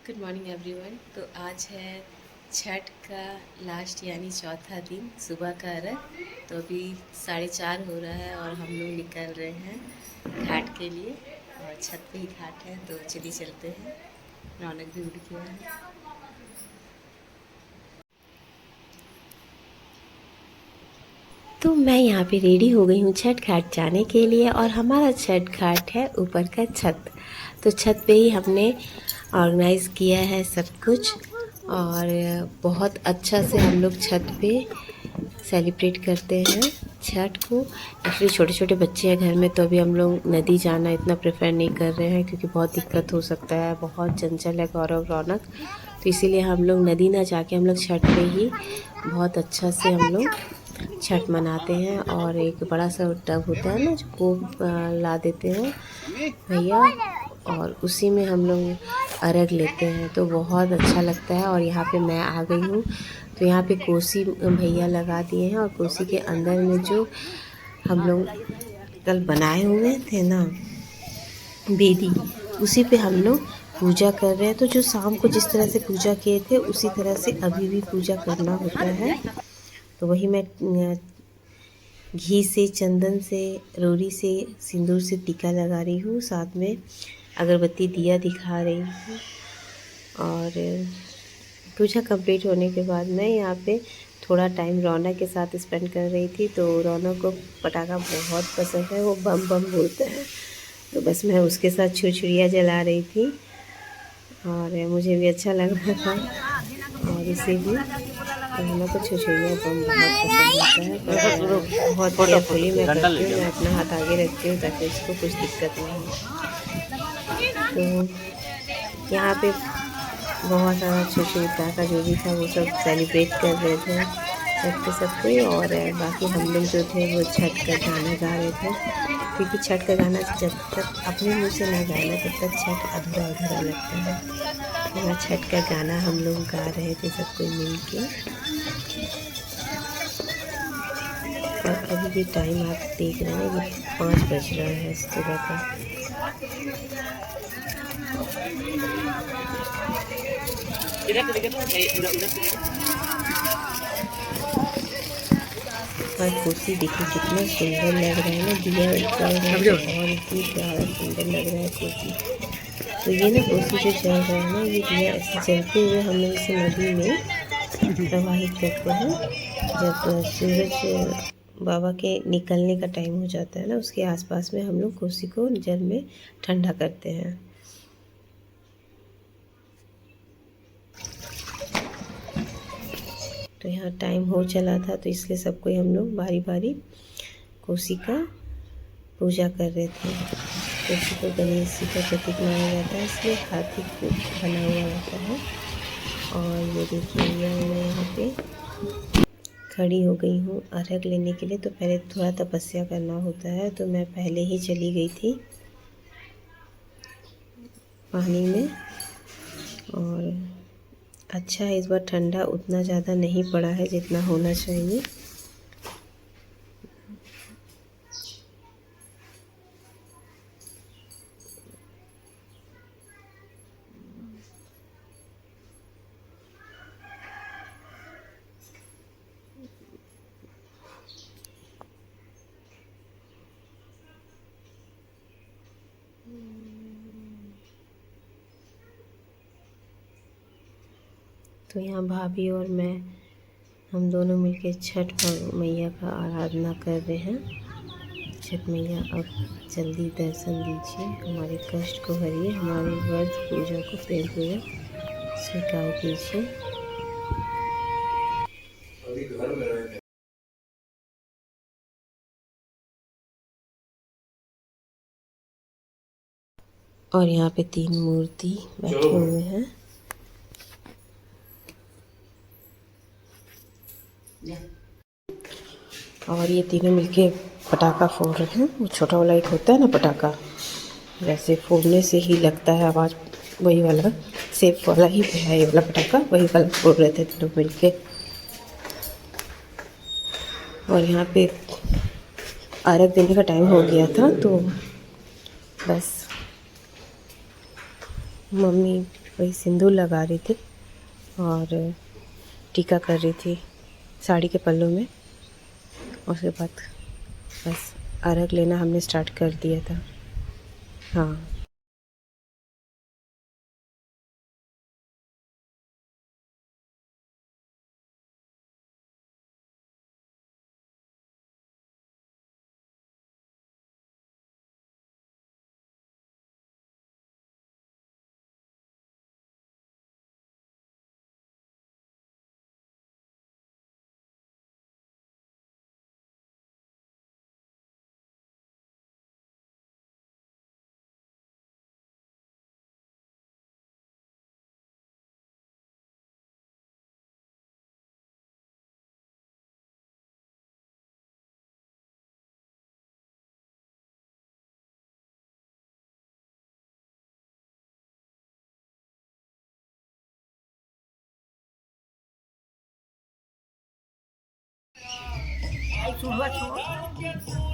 Good morning everyone. तो आज है छठ का लास्ट यानी चौथा दिन, सुबह का अर्घ। तो अभी 4:30 हो रहा है और हम लोग निकल रहे हैं घाट के लिए। और छत पे ही घाट है तो चलिए चलते हैं। रौनक भी उठ गया है। तो मैं यहाँ पे रेडी हो गई हूँ छठ घाट जाने के लिए। और हमारा छठ घाट है ऊपर का छत। तो छत पे ही हमने ऑर्गेनाइज़ किया है सब कुछ। और बहुत अच्छा से हम लोग छत पे सेलिब्रेट करते हैं छठ को। एक्चुअली छोटे छोटे बच्चे हैं घर में, तो अभी हम लोग नदी जाना इतना प्रेफर नहीं कर रहे हैं क्योंकि बहुत दिक्कत हो सकता है। बहुत चंचल है गौरव रौनक, तो इसीलिए हम लोग नदी ना जाके हम लोग छठ पे ही बहुत अच्छा से हम लोग छठ मनाते हैं। और एक बड़ा सा टब होता है ना जो को ला देते हैं भैया, और उसी में हम लोग अर्घ लेते हैं तो बहुत अच्छा लगता है। और यहाँ पे मैं आ गई हूँ, तो यहाँ पे कोसी भैया लगा दिए हैं। और कोसी के अंदर में जो हम लोग कल बनाए हुए थे ना बेदी, उसी पे हम लोग पूजा कर रहे हैं। तो जो शाम को जिस तरह से पूजा किए थे उसी तरह से अभी भी पूजा करना होता है। तो वही मैं घी से, चंदन से, रोरी से, सिंदूर से टीका लगा रही हूँ। साथ में अगरबत्ती दिया दिखा रही हूँ। और पूजा कंप्लीट होने के बाद मैं यहाँ पे थोड़ा टाइम रौनक के साथ स्पेंड कर रही थी। तो रौनक को पटाखा बहुत पसंद है, वो बम बम बोलते हैं। तो बस मैं उसके साथ छुरछुरियाँ जला रही थी और मुझे भी अच्छा लग रहा था। और इसे भी रौनक को छुरछुरियाँ बम बहुत पसंद होता है। पर बहुत केयरफुली मैं करती हूँ, मैं अपना हाथ आगे रखती हूँ ताकि उसको कुछ दिक्कत नहीं हो। तो यहाँ पे बहुत सारा छुरछुरी का जो भी था वो सब सेलिब्रेट कर रहे थे छठ पे सब कोई। और बाकी हम लोग जो थे वो छठ का गाना गा रहे थे, क्योंकि छठ का गाना जब तक अपने मुँह से ना गाना तब तक छठ अधूरा अधूरा लगता है। तो यहाँ छठ का गाना हम लोग गा रहे थे सब कोई मिल के। और अभी भी टाइम आप देख रहे हैं कि 5 बज रहा है सुबह का। और कुर्सी देखिए कितना सुंदर लग रहा है ना, दिया जल रहा है और इतनी प्यारा सुंदर लग रहा है कुर्सी। तो ये ना कुर्सी जो चल रहा है ना, ये दिया ऐसे चलते हुए हम लोग इसे नदी में प्रवाहित करते हैं। जब सूरज बाबा के निकलने का टाइम हो जाता है ना, उसके आसपास में हम लोग कुर्सी को जल में ठंडा करते हैं। तो यहाँ टाइम हो चला था, तो इसलिए सबको हम लोग बारी बारी कोसी का पूजा कर रहे थे। कोसी को गणेश जी का प्रतीक माना जाता है, इसलिए हाथी को बना हुआ होता है। और ये देखिए मैं यहाँ पे खड़ी हो गई हूँ अर्घ लेने के लिए। तो पहले थोड़ा तपस्या करना होता है, तो मैं पहले ही चली गई थी पानी में। और अच्छा है इस बार ठंडा उतना ज़्यादा नहीं पड़ा है जितना होना चाहिए। तो यहाँ भाभी और मैं हम दोनों मिलकर छठ मैया का आराधना कर रहे हैं। छठ मैया अब जल्दी दर्शन दीजिए, हमारे कष्ट को हरिए, हमारे व्रत पूजा को प्रेम पूर्वक स्वीकार कीजिए। और यहाँ पे 3 मूर्ति बैठे हुए हैं। और ये तीनों मिलके पटाखा फोड़ रहे हैं। वो छोटा वाला एक होता है ना पटाखा, वैसे फोड़ने से ही लगता है आवाज़, वही वाला सेफ वाला ही है ये वाला पटाखा, वही वाला फोड़ रहे थे तीनों मिलके। और यहाँ पे अर्घ देने का टाइम हो गया था, तो बस मम्मी वही सिंदूर लगा रही थी और टीका कर रही थी साड़ी के पल्लू में। उसके बाद बस अर्घ लेना हमने स्टार्ट कर दिया था। हाँ,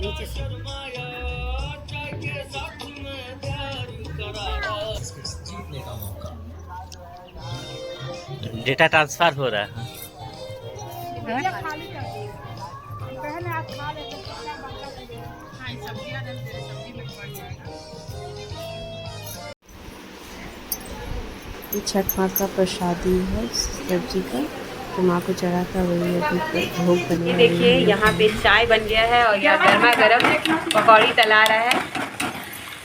नीचे से डेटा ट्रांसफर हो रहा है। ये छठ माँ का प्रसादी है सब्जी का, तो माँ को चढ़ा था, वही अभी भोग बना। ये देखिए यहाँ पे चाय बन गया है और यहाँ गर्मा गर्म पकौड़ी तला रहा है।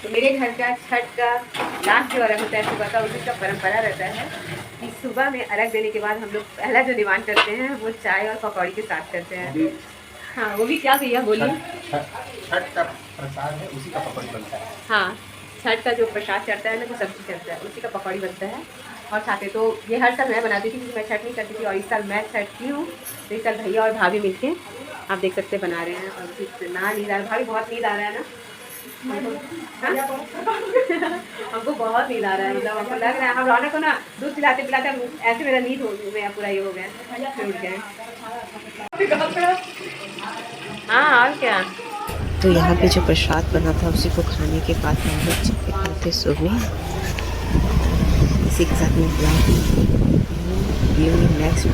तो मेरे घर का छठ का लास्ट जो अर्घ होता है सुबह का, उसी का परंपरा रहता है कि सुबह में अर्घ देने के बाद हम लोग पहला जो डिमांड करते हैं वो चाय और पकौड़ी के साथ करते हैं। हाँ, वो भी क्या भैया बोलिए? छठ का प्रसाद है, उसी का पकौड़ी बनता है। हाँ, छठ का जो प्रसाद चढ़ता है ना, जो सब्जी चढ़ता है, उसी का पकौड़ी बनता है। और साथ में तो ये हर साल मैं बनाती थी क्योंकि मैं छठ नहीं करती थी, और इस साल मैं छठ की हूँ, तो इस साल भैया और भाभी मिलके आप देख सकते बना रहे हैं। और कितना नींद आ रहा है भाभी, बहुत नींद आ रहा है ना हमको बहुत नींद आ रहा है, मतलब हमको लग रहा है हम रौनक को ना दूध पिलाते पिलाते ऐसे मेरा नींद हो गया, पूरा ये हो गया, फिर उठ गए। हाँ, और क्या। तो यहाँ पे जो प्रसाद बना था उसी को खाने के बाद हम लोग चले गए थे सोने। इसी के साथ में ब्लॉग नेक्स्ट